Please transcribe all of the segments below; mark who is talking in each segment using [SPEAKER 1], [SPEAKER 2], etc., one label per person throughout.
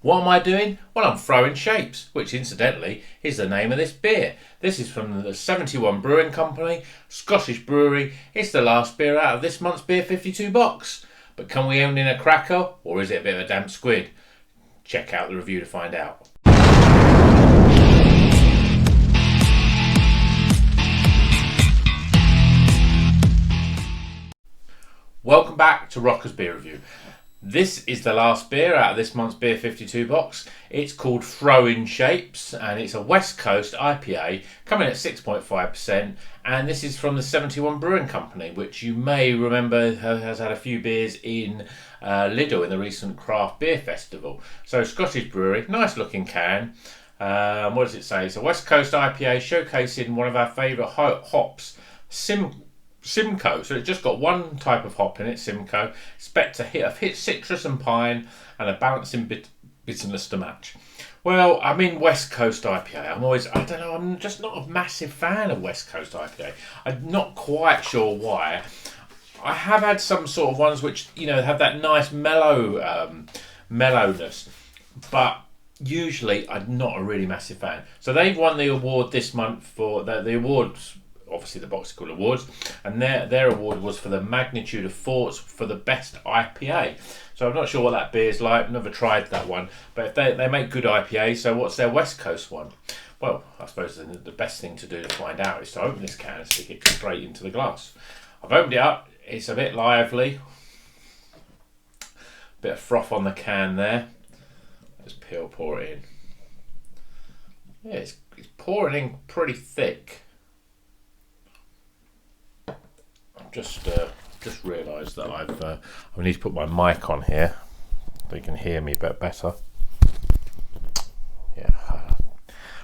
[SPEAKER 1] What am I doing? Well, I'm Throwin Shapes, which incidentally is the name of this beer. This is from the 71 Brewing Company, Scottish brewery. It's the last beer out of this month's Beer52 box. But can we own in a cracker, or is it a bit of a damp squid? Check out the review to find out. Welcome back to Rocker's Beer Review. This is the last beer out of this month's Beer52 box. It's called Throwin Shapes and it's a West Coast IPA coming at 6.5%, and this is from the 71 Brewing Company, which you may remember has had a few beers in Liddell in the recent craft beer festival. So Scottish brewery, nice looking can. What does it say? It's a West Coast IPA showcasing one of our favourite hops, Simcoe. So it's just got one type of hop in it, Simcoe. Expect a hit citrus and pine and a balancing bitterness to match. Well, I'm in West Coast IPA. I'm just not a massive fan of West Coast IPA. I'm not quite sure why. I have had some sort of ones which, have that nice mellowness, but usually I'm not a really massive fan. So they've won the award this month for the awards. Obviously the box is called Awards, and their award was for the magnitude of thoughts for the best IPA. So I'm not sure what that beer's like, never tried that one, but they make good IPA. So what's their West Coast one? Well, I suppose the best thing to do to find out is to open this can and stick it straight into the glass. I've opened it up, it's a bit lively, bit of froth on the can there. Let's pour it in. Yeah, it's pouring in pretty thick. Just realised that I need to put my mic on here so you can hear me a bit better. Yeah,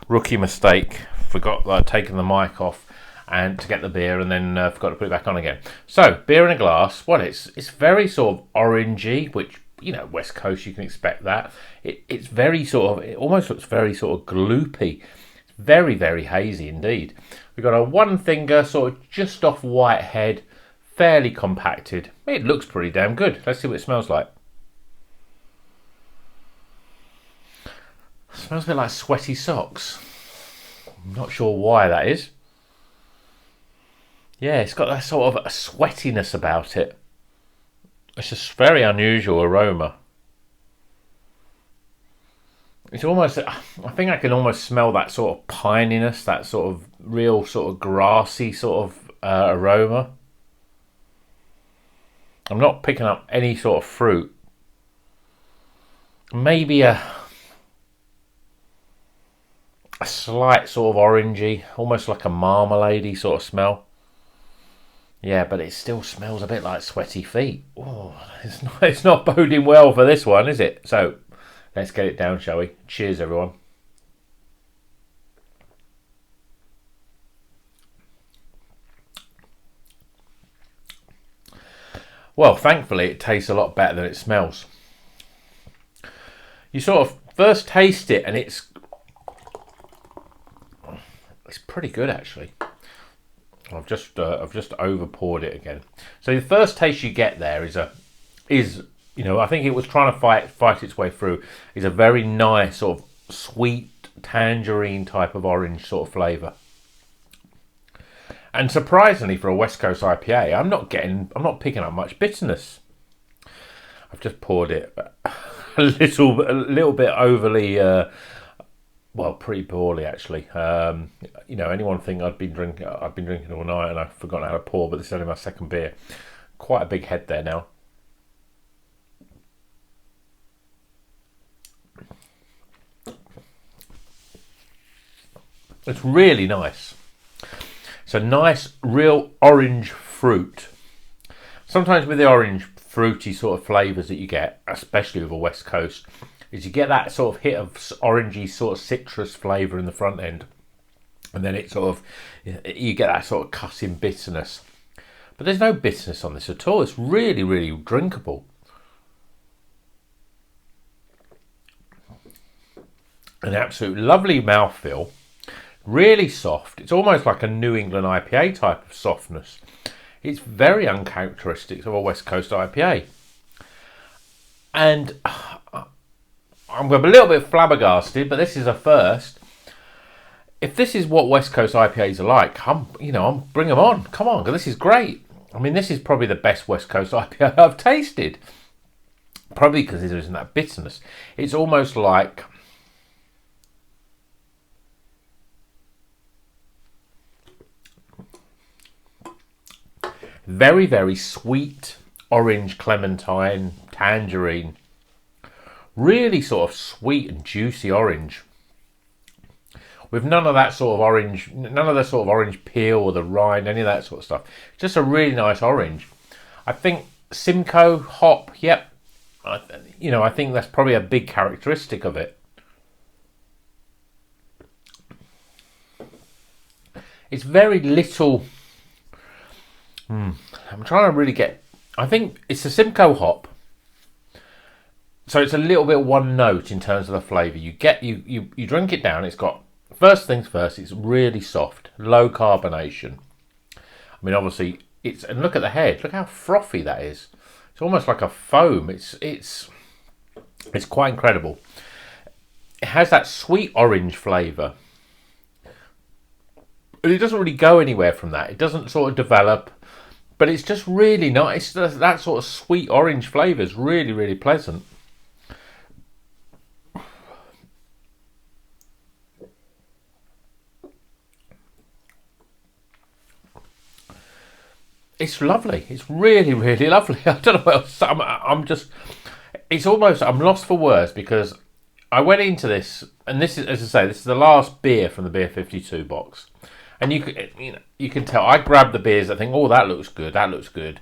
[SPEAKER 1] rookie mistake. Forgot that I'd taken the mic off and to get the beer, and then forgot to put it back on again. So beer in a glass. Well, it's very sort of orangey, which West Coast you can expect that. It's very it almost looks very sort of gloopy. It's very, very hazy indeed. We've got a one finger sort of just off white head. Fairly compacted. It looks pretty damn good. Let's see what it smells like. It smells a bit like sweaty socks. I'm not sure why that is. Yeah, it's got that sort of a sweatiness about it. It's just very unusual aroma. It's almost, I think I can almost smell that sort of pininess, that sort of real sort of grassy sort of aroma. I'm not picking up any sort of fruit. Maybe a slight sort of orangey, almost like a marmalade-y sort of smell. Yeah, but it still smells a bit like sweaty feet. Oh, it's not boding well for this one, is it? So let's get it down, shall we? Cheers, everyone. Well, thankfully, it tastes a lot better than it smells. You sort of first taste it, and it's pretty good actually. I've just over poured it again. So the first taste you get there is I think it was trying to fight its way through. Is a very nice sort of sweet tangerine type of orange sort of flavour. And surprisingly, for a West Coast IPA, I'm not picking up much bitterness. I've just poured it a little bit overly, pretty poorly actually. Anyone think I've been drinking all night and I've forgotten how to pour, but this is only my second beer. Quite a big head there now. It's really nice. It's a nice, real orange fruit. Sometimes with the orange, fruity sort of flavours that you get, especially with a West Coast, is you get that sort of hit of orangey sort of citrus flavour in the front end. And then you get that sort of cutting bitterness. But there's no bitterness on this at all. It's really, really drinkable. An absolute lovely mouthfeel. Really soft. It's almost like a New England IPA type of softness. It's very uncharacteristic of a West Coast IPA. And I'm a little bit flabbergasted, but this is a first. If this is what West Coast IPAs are like, I'm bring them on. Come on, because this is great. I mean, this is probably the best West Coast IPA I've tasted. Probably because there isn't that bitterness. It's almost like very, very sweet orange, clementine, tangerine. Really sort of sweet and juicy orange. With none of that sort of orange peel or the rind, any of that sort of stuff. Just a really nice orange. I think Simcoe hop, yep. I think that's probably a big characteristic of it. It's very little. I'm trying to really get. I think it's a Simcoe hop, so it's a little bit one note in terms of the flavour. You drink it down. It's got, first things first. It's really soft, low carbonation. I mean, obviously, and look at the head. Look how frothy that is. It's almost like a foam. It's quite incredible. It has that sweet orange flavour. But it doesn't really go anywhere from that. It doesn't sort of develop. But it's just really nice. That sort of sweet orange flavour is really, really pleasant. It's lovely. It's really, really lovely. I don't know what else. I'm lost for words because I went into this, and this is, as I say, this is the last beer from the Beer52 box. And you can tell, I grabbed the beers that think, oh, that looks good, that looks good.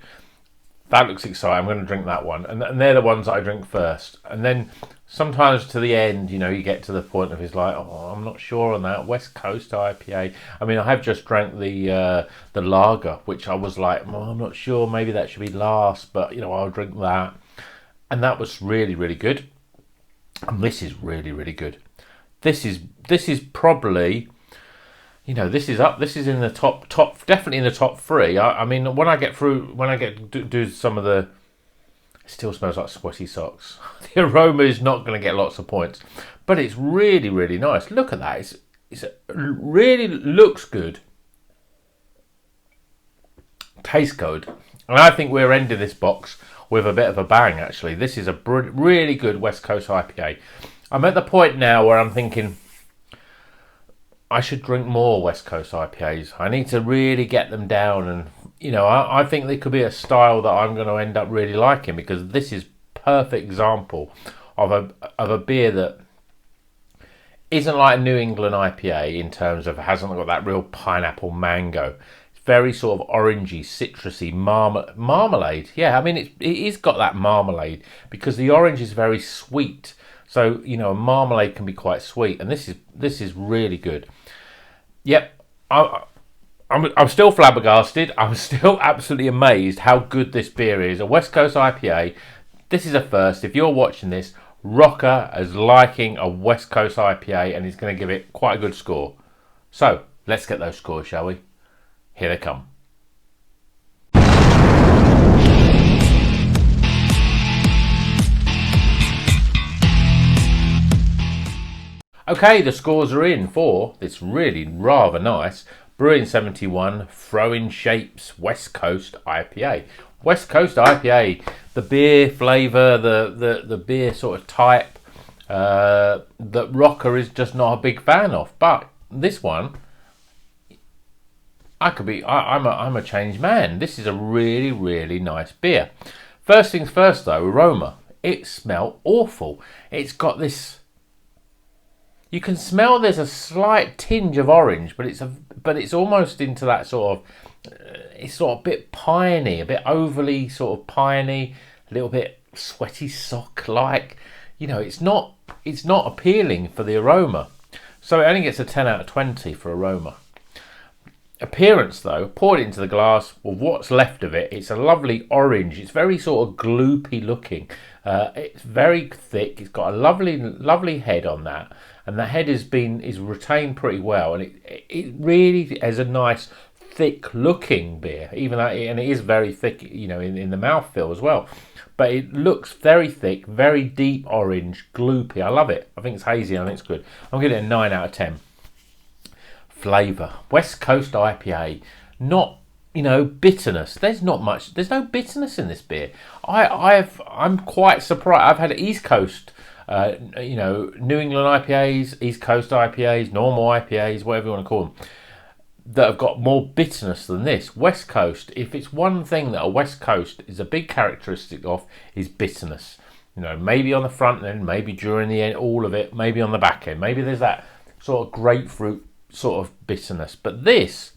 [SPEAKER 1] That looks exciting, I'm going to drink that one. And they're the ones that I drink first. And then sometimes to the end, you get to the point of it's like, oh, I'm not sure on that. West Coast IPA. I mean, I have just drank the lager, which I was like, well, I'm not sure, maybe that should be last, but, I'll drink that. And that was really, really good. And this is really, really good. This is probably... this is in the top, definitely in the top three. I mean, when I get to do some of the, it still smells like sweaty socks. The aroma is not going to get lots of points, but it's really, really nice. Look at that. It really looks good. Tastes good. And I think we're ending this box with a bit of a bang, actually. This is a really good West Coast IPA. I'm at the point now where I'm thinking, I should drink more West Coast IPAs. I need to really get them down, and I think there could be a style that I'm going to end up really liking, because this is perfect example of a beer that isn't like a New England IPA in terms of it hasn't got that real pineapple mango. It's very sort of orangey, citrusy marmalade. Yeah, I mean it is got that marmalade because the orange is very sweet. So a marmalade can be quite sweet, and this is really good. Yep, I'm still flabbergasted. I'm still absolutely amazed how good this beer is. A West Coast IPA. This is a first. If you're watching this, Rocker is liking a West Coast IPA, and he's going to give it quite a good score. So let's get those scores, shall we? Here they come. Okay, the scores are in for this really rather nice Brewing 71 Throwin Shapes West Coast IPA. West Coast IPA, the beer flavour, the beer sort of type that Rocker is just not a big fan of. But this one, I'm a changed man. This is a really, really nice beer. First things first though, aroma. It smelled awful. It's got this. You can smell there's a slight tinge of orange, but it's almost into that sort of, it's sort of a bit piney, a bit overly sort of piney, a little bit sweaty sock like. It's not appealing for the aroma. So it only gets a 10 out of 20 for aroma. Appearance though, poured into the glass, well, what's left of it, it's a lovely orange. It's very sort of gloopy looking. It's very thick. It's got a lovely head on that. And the head is retained pretty well, and it really has a nice thick looking beer, even though and it is very thick, you know, in the mouthfeel as well. But it looks very thick, very deep orange, gloopy. I love it. I think it's hazy. I think it's good. I'm giving it a 9 out of 10. Flavour, West Coast IPA. Not, you know, bitterness. There's not much. There's no bitterness in this beer. I'm quite surprised. I've had East Coast, you know, New England IPAs, East Coast IPAs, normal IPAs, whatever you want to call them, that have got more bitterness than this. West Coast, if it's one thing that a West Coast is a big characteristic of, is bitterness. You know, maybe on the front end, maybe during the end, all of it, maybe on the back end. Maybe there's that sort of grapefruit sort of bitterness. But this,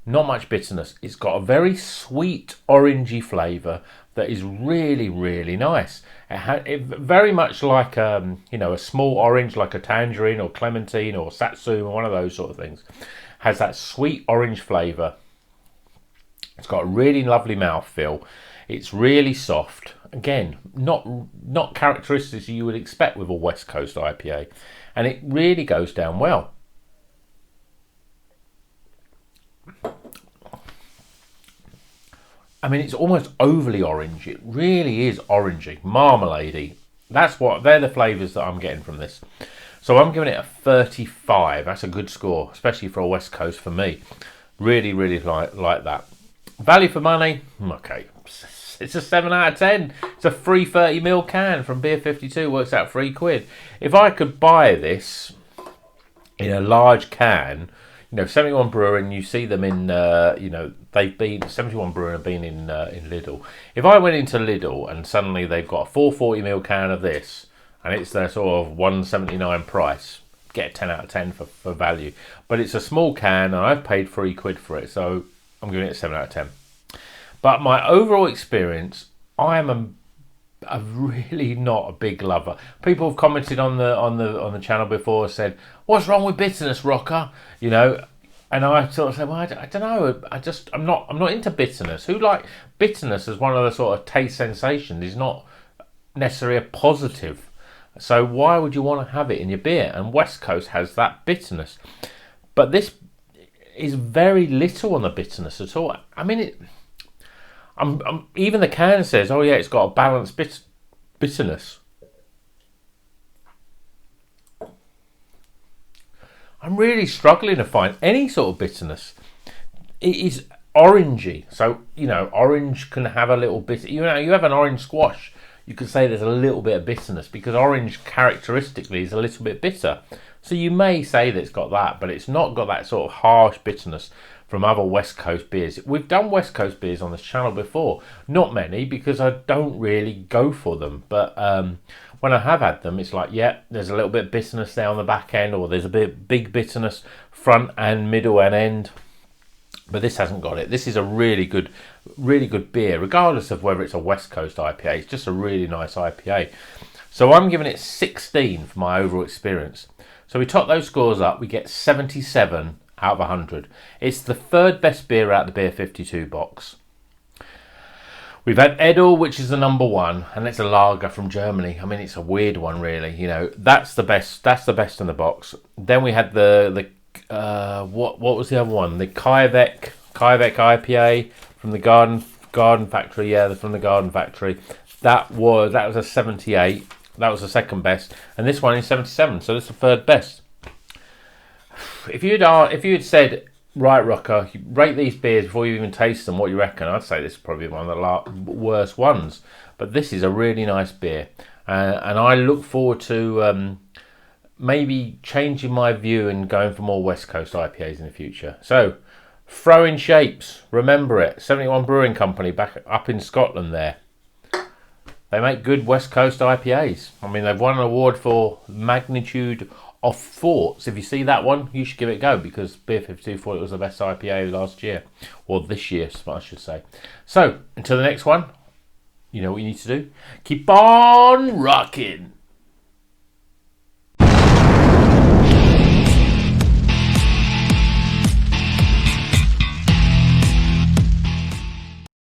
[SPEAKER 1] not much bitterness. It's got a very sweet orangey flavour that is really, really nice. It very much like, you know, a small orange, like a tangerine or clementine or satsuma, one of those sort of things. Has that sweet orange flavour. It's got a really lovely mouthfeel. It's really soft. Again, not characteristics you would expect with a West Coast IPA. And it really goes down well. I mean, it's almost overly orange. It really is orangey, marmaladey. They're the flavours that I'm getting from this. So I'm giving it a 35. That's a good score, especially for a West Coast for me. Really, really like that. Value for money, okay. It's a 7 out of 10. It's a free 30ml can from Beer52. Works out £3. If I could buy this in a large can, you know, 71 Brewing, you see them in, you know, 71 Brewing have been in Lidl. If I went into Lidl and suddenly they've got a 440ml can of this, and it's their sort of $1.79 price, get a 10 out of 10 for value. But it's a small can, and I've paid £3 for it, so I'm giving it a 7 out of 10. But my overall experience, I am a really not a big lover. People have commented on the channel before, said, "What's wrong with bitterness, Rocker?" You know, and I sort of said, "Well, I don't know. I'm not into bitterness. Who like bitterness as one of the sort of taste sensations is not necessarily a positive. So why would you want to have it in your beer?" And West Coast has that bitterness, but this is very little on the bitterness at all. I mean, even the can says, "Oh yeah, it's got a balanced bitterness." I'm really struggling to find any sort of bitterness. It is orangey, so you know, orange can have a little bit. You know, you have an orange squash, you could say there's a little bit of bitterness because orange characteristically is a little bit bitter. So you may say that it's got that, but it's not got that sort of harsh bitterness from other West Coast beers. We've done West Coast beers on this channel before. Not many, because I don't really go for them. But when I have had them, it's like, yeah, there's a little bit of bitterness there on the back end, or there's a big bitterness front and middle and end. But this hasn't got it. This is a really good beer, regardless of whether it's a West Coast IPA. It's just a really nice IPA. So I'm giving it 16 for my overall experience. So we top those scores up, we get 77 out of 100. It's the third best beer out of the Beer52 box. We've had Edel, which is the number one, and it's a lager from Germany. I mean, it's a weird one, really. You know, that's the best. That's the best in the box. Then we had what was the other one? The Kajvek IPA from the Garden Factory. Yeah, from the Garden Factory. That was a 78. That was the second best, and this one is 77. So this is the third best. If you had said, right, Rocker, rate these beers before you even taste them, what you reckon? I'd say this is probably one of the worst ones. But this is a really nice beer, and I look forward to maybe changing my view and going for more West Coast IPAs in the future. So, Throwin Shapes, remember it, 71 Brewing Company back up in Scotland there. They make good West Coast IPAs. I mean, they've won an award for Magnitude of Thoughts. If you see that one, you should give it a go, because Beer52 thought it was the best IPA last year, or this year, I should say. So, until the next one, you know what you need to do. Keep on rocking.